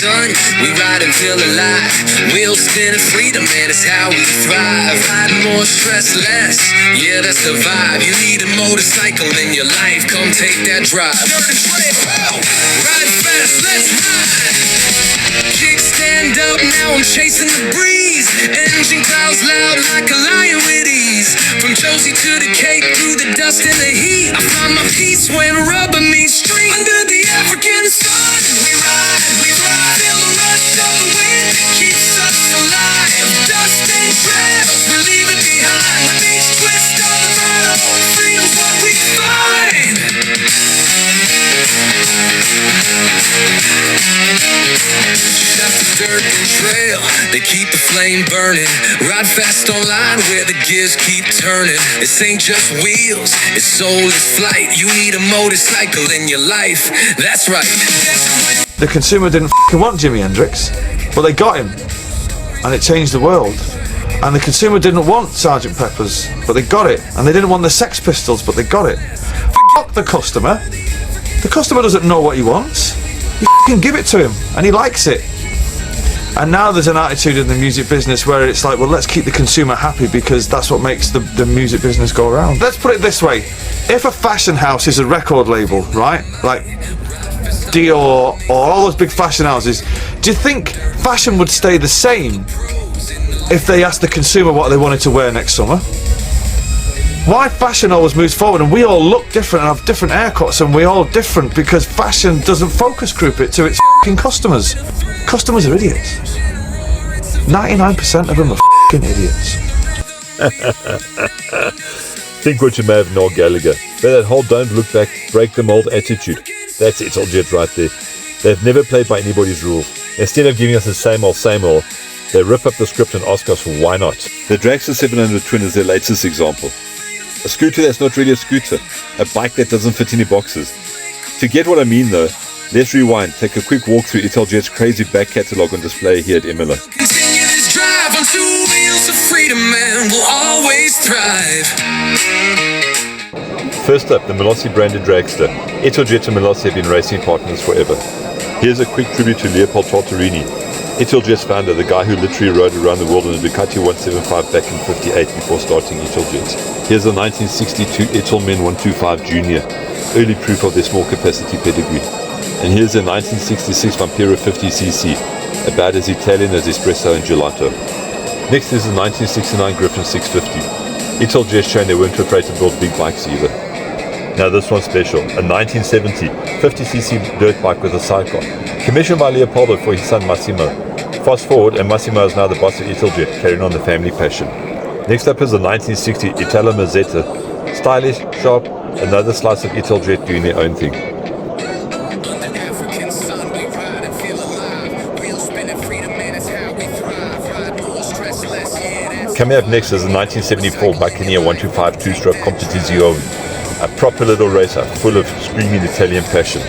sun. We ride and feel alive. Wheels spinning, freedom, man, it's how we thrive. Riding more, stress less. Yeah, that's the vibe. You need a motorcycle in your life. Come take that drive. Dirt and trail. Ride fast, let's ride. Kickstand up, now I'm chasing the breeze. Engine clouds loud like a lion with ease. From Josie to the Cape, through the dust and the heat, I find my peace when rubber meets street. Under the African sun, we ride, feel the rush of the wind that keeps us alive. Dust and trails, we leave it behind. With each twist of the throttle, freedom's what we find. Dirt and trail, they keep the flame burning. Ride fast online where the gears keep turning. This ain't just wheels, it's soul, it's flight. You need a motorcycle in your life, that's right. The consumer didn't want Jimi Hendrix, but they got him, and it changed the world. And the consumer didn't want Sgt. Pepper's, but they got it. And they didn't want the Sex Pistols, but they got it. Fuck the customer. The customer doesn't know what he wants. You give it to him, and he likes it. And now there's an attitude in the music business where it's like, well, let's keep the consumer happy because that's what makes the music business go around. Let's put it this way. If a fashion house is a record label, right, like Dior or all those big fashion houses, do you think fashion would stay the same if they asked the consumer what they wanted to wear next summer? Why fashion always moves forward, and we all look different and have different haircuts, and we're all different because fashion doesn't focus group it to its f***ing customers. Customers are idiots. 99% of them are f***ing idiots. Think what you may have, Noel Gallagher. But that whole don't look back, break the mold attitude. That's Italjet right there. They've never played by anybody's rules. Instead of giving us the same old, they rip up the script and ask us why not. The Dragster 700 Twin is their latest example. A scooter that's not really a scooter. A bike that doesn't fit any boxes. To get what I mean though, let's rewind, take a quick walk through Italjet's crazy back catalogue on display here at Imola. Continue this drive on 2 wheels of freedom, man, we'll always thrive. First up, the Rossi branded dragster. Italjet and Rossi have been racing partners forever. Here's a quick tribute to Leopold Tartarini, Italjet's founder, the guy who literally rode around the world in a Ducati 175 back in '58 before starting Italjet. Here's a 1962 Italmen 125 Junior, early proof of their small capacity pedigree. And here's a 1966 Vampiro 50cc, about as Italian as espresso and gelato. Next is a 1969 Griffin 650. Italjet showing they weren't afraid to build big bikes either. Now this one's special, a 1970 50cc dirt bike with a sidecar, commissioned by Leopoldo for his son Massimo. Fast forward, and Massimo is now the boss of Italjet, carrying on the family passion. Next up is the 1960 Italo Mazzetta, stylish, sharp, another slice of Italjet doing their own thing. Coming up next is the 1974 Buccaneer 125 two-stroke Competizione, a proper little racer full of screaming Italian passion.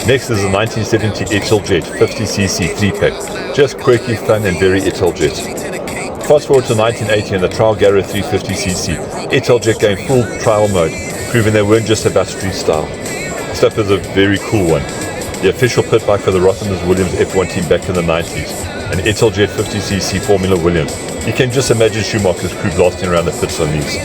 Next is the 1970 Italjet 50cc 3-pack, just quirky, fun and very Italjet. Fast forward to 1980 and the Trial Garra 350cc, Italjet going full trial mode, proving they weren't just about street style. This stuff is a very cool one. The official pit bike for the Rotherham-Williams F1 team back in the 90s, an Italjet 50cc Formula Williams. You can just imagine Schumacher's crew blasting around the pits on these.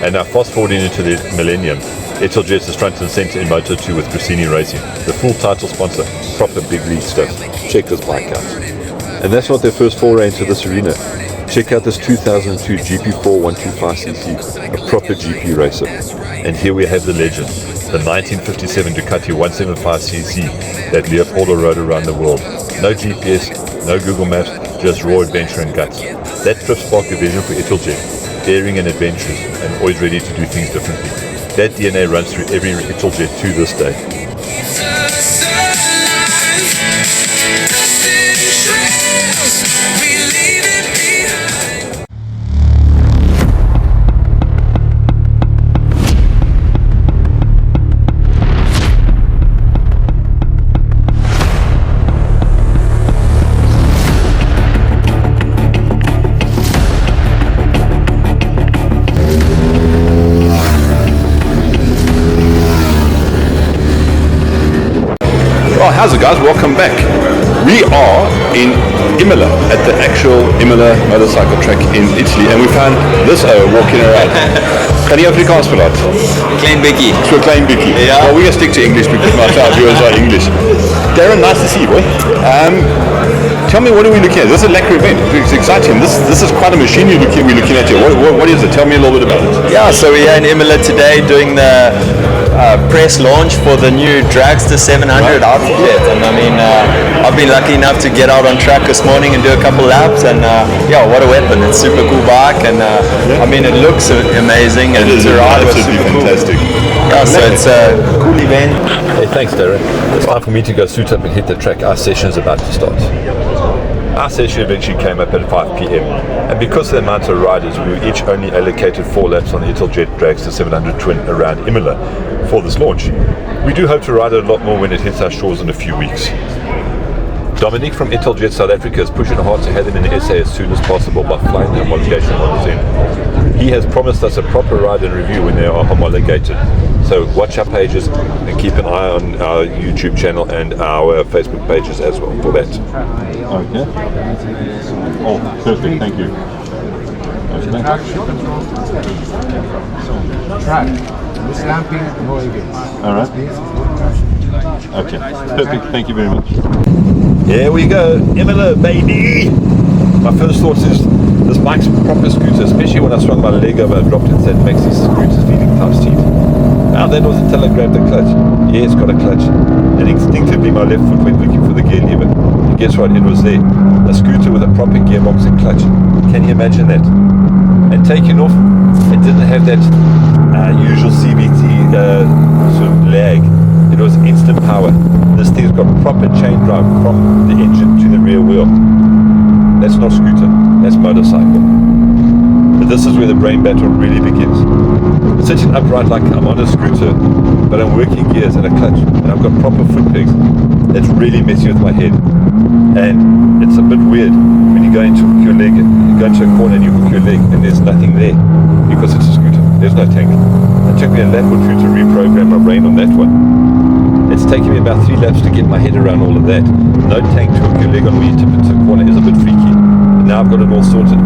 And now fast forwarding into the millennium, Italjet is front and center in Moto2 with Gresini Racing, the full title sponsor, proper big league stuff. Check this bike out. And that's not their first foray into this arena. Check out this 2002 GP4 125cc, a proper GP racer. And here we have the legend, the 1957 Ducati 175cc that Leopoldo rode around the world. No GPS, no Google Maps, just raw adventure and guts. That trip sparked a vision for Italjet, daring and adventurous, and always ready to do things differently. That DNA runs through every Italjet to this day. Oh, how's it, guys? Welcome back. We are in Imola, at the actual Imola motorcycle track in Italy, and we found this walking around. Kan jy Afrikaans praat? Klein bietjie. So klein bietjie. Ja. Well, we're going to stick to English because my viewers are English. Darren, nice to see you, boy. Tell me, what are we looking at? This is a lacquer event. It's exciting. This is quite a machine we're looking at here. What is it? Tell me a little bit about it. Yeah, so we're here in Imola today doing the press launch for the new Dragster 700 Italjet. And I mean, I've been lucky enough to get out on track this morning and do a couple laps, and yeah, what a weapon. It's a super cool bike, and I mean, it looks amazing, and It is to ride was absolutely super fantastic. cool. Yeah, so it's a cool event. Hey, thanks, Darren. It's time for me to go suit up and hit the track. Our session is about to start. Our session eventually came up at 5 p.m. and because of the amount of riders, we were each only allocated 4 laps on the Italjet Dragster 700 Twin around Imola for this launch. We do hope to ride it a lot more when it hits our shores in a few weeks. Dominic from Italjet South Africa is pushing hard to have them in the SA as soon as possible by flying the homologation models in. He has promised us a proper ride and review when they are homologated. So watch our pages and keep an eye on our YouTube channel and our Facebook pages as well for that. Okay. Oh, perfect. Thank you. Track. Slamping, no events. All right. Okay. Perfect. Thank you very much. Here we go, Imola, baby! My first thought is this bike's a proper scooter, especially when I swung my leg over and dropped it and said Maxi scooter's feeding tough seat. Now then was until I grabbed the clutch. Yeah, it's got a clutch. And instinctively my left foot went looking for the gear lever. And guess what? It was there. A scooter with a proper gearbox and clutch. Can you imagine that? And taking off, it didn't have that usual CVT sort of lag. It was instant power. This thing's got proper chain drive from the engine to the rear wheel. That's not scooter, that's motorcycle. But this is where the brain battle really begins. I'm sitting upright like I'm on a scooter, but I'm working gears and a clutch, and I've got proper foot pegs. That's really messing with my head. And it's a bit weird when you go into your leg, you go into a corner and you hook your leg and there's nothing there because it's a scooter. There's no tank. It took me a lap or two to reprogram my brain on that one. It's taken me about 3 laps to get my head around all of that. No tank to hook your leg on when you tip into a corner is a bit freaky. But now I've got it all sorted.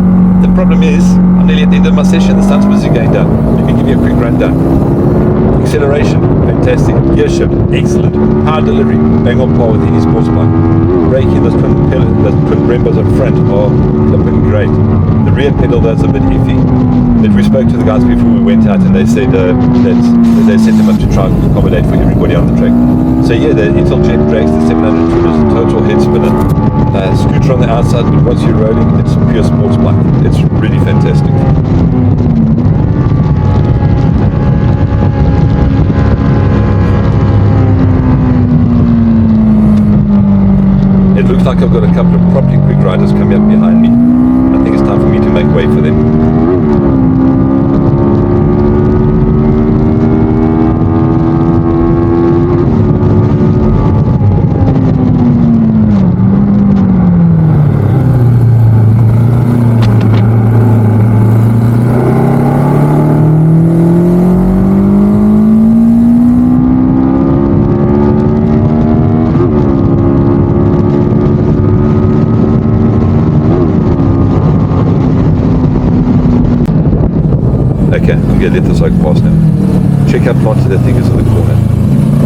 The problem is, I'm nearly at the end of my session, the sun's busy going down. Let me give you a quick rundown. Acceleration, fantastic. Gear shift, excellent. Power delivery, bang on par with any sports bike. Braking, the twin Brembos up front are flipping great. The rear pedal, that's a bit iffy. But we spoke to the guys before we went out and they said that they set them up to try and accommodate for everybody on the track. So yeah, the Italjet Dragster 700 Twin is a total head spinner. Scooter on the outside, but once you're rolling, it's pure sports bike. It's really fantastic. It looks like I've got a couple of properly quick riders coming up behind me. I think it's time for me to make way for them. Okay, I'm going to let this oak pass now. Check how planted that thing is in the corner.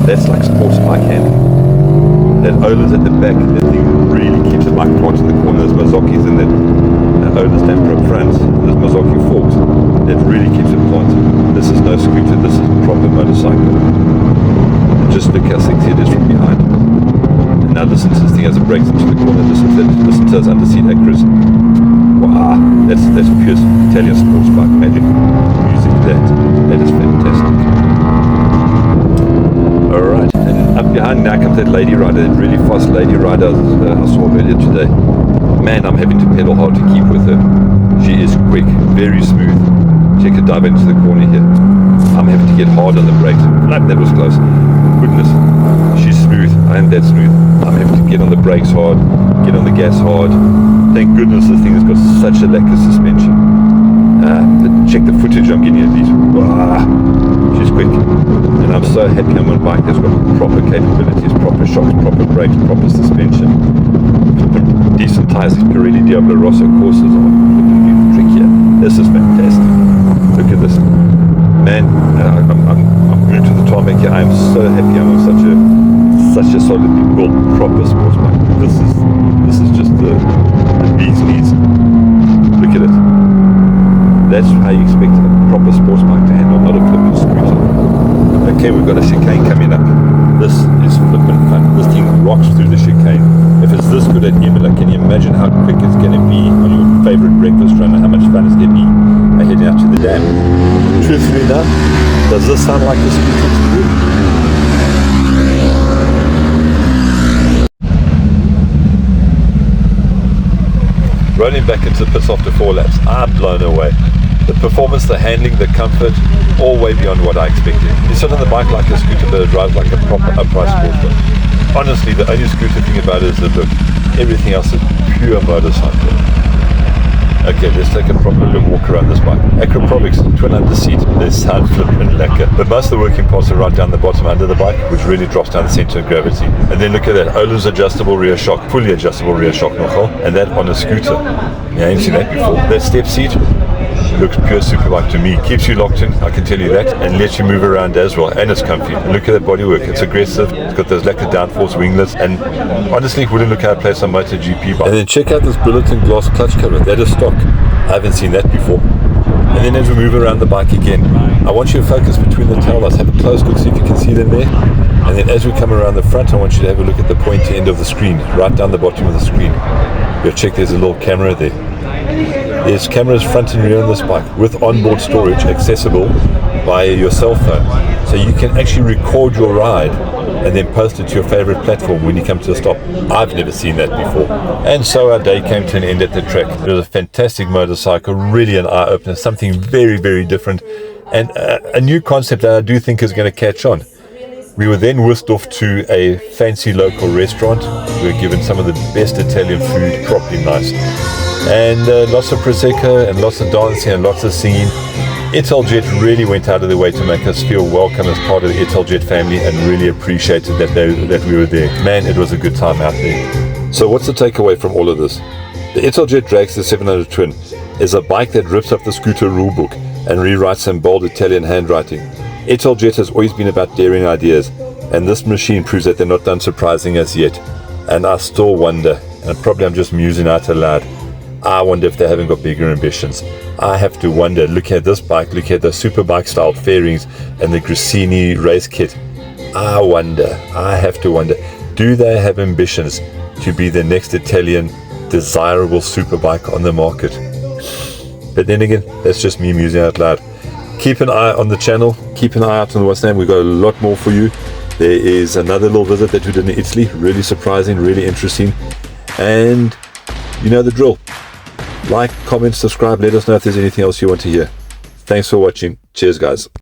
That's like sports bike handling. That Ola's at the back, that thing really keeps the bike planted in the corner. There's Mazzocchi's in that Ola's damper up front. There's Mazzocchi forks. That really keeps it planted. This is no scooter, this is proper motorcycle. And just look how sexy it is from behind. And now listen to this thing as it breaks into the corner. Listen to those underseat acros. Wow, that's pure Italian sports bike magic. Music, that is fantastic. Alright, and up behind now comes that lady rider, that really fast lady rider I saw earlier today. Man, I'm having to pedal hard to keep with her. She is quick, very smooth. Check her dive into the corner here. I'm having to get hard on the brakes. Like, that was close. Goodness, she's smooth. I am that smooth. I'm having to get on the brakes hard, get on the gas hard. Thank goodness this thing has got such a lacquer suspension. But check the footage I'm getting at these. Wow, she's quick. And I'm so happy I'm on a bike that's got proper capabilities, proper shocks, proper brakes, proper suspension, decent tires. These Pirelli Diablo Rosso courses are even trickier. This is fantastic. Look at this, man. I'm glued to the tarmac here. I'm so happy I'm on such a solidly built proper sports bike. This is just the bee's knees. Look at it. That's how you expect a proper sports bike to handle, not a flippin' scooter. Okay, we've got a chicane coming up. This is flippin' fun. This thing rocks through the chicane. If it's this good at Imola, can you imagine how quick it's going to be on your favorite breakfast run and how much fun it's going to be heading out to the dam? Truthfully now, does this sound like a scooter to you? Rolling back into the pits after 4 laps, I'm blown away. The performance, the handling, the comfort, all way beyond what I expected. You sit on the bike like a scooter, but it drives like a proper upright sports bike. Honestly, the only scooter thing about it is the look. Everything else is pure motorcycle. Okay, let's take a proper look walk around this bike. Acroprobics, twin under seat. They sound flippin' lekker. But most of the working parts are right down the bottom under the bike, which really drops down the center of gravity. And then look at that, Ola's adjustable rear shock, fully adjustable rear shock nozzle, and that on a scooter. Yeah, I ain't seen that before. That step seat looks pure superbike to me. Keeps you locked in, I can tell you that, and lets you move around as well. And it's comfy. And look at that bodywork. It's aggressive. It's got those lacquer downforce winglets, and honestly, it wouldn't look out of place on MotoGP bike. And then check out this bulletin glass clutch cover. That is stock. I haven't seen that before. And then as we move around the bike again, I want you to focus between the tail lights. Have a close look, see if you can see them there. And then as we come around the front, I want you to have a look at the pointy end of the screen, right down the bottom of the screen. You'll check there's a little camera there. There's cameras front and rear on this bike with onboard storage accessible via your cell phone. So you can actually record your ride and then post it to your favorite platform when you come to a stop. I've never seen that before. And so our day came to an end at the track. It was a fantastic motorcycle, really an eye-opener, something very, very different, and a new concept that I do think is going to catch on. We were then whisked off to a fancy local restaurant. We were given some of the best Italian food, properly nice. And lots of Prosecco and lots of dancing and lots of singing. Italjet really went out of their way to make us feel welcome as part of the Italjet family and really appreciated that we were there. Man, it was a good time out there. So what's the takeaway from all of this? The Italjet Dragster 700 Twin is a bike that rips up the scooter rulebook and rewrites some bold Italian handwriting. Italjet has always been about daring ideas, and this machine proves that they're not done surprising us yet. And I still wonder, and probably I'm just musing out aloud, I wonder if they haven't got bigger ambitions. I have to wonder, look at this bike, look at the superbike style fairings and the Grassini race kit. I have to wonder, do they have ambitions to be the next Italian desirable superbike on the market? But then again, that's just me musing out loud. Keep an eye on the channel, keep an eye out on what's name. We've got a lot more for you. There is another little visit that we did in Italy, really surprising, really interesting, and you know the drill. Like, comment, subscribe, let us know if there's anything else you want to hear. Thanks for watching. Cheers, guys.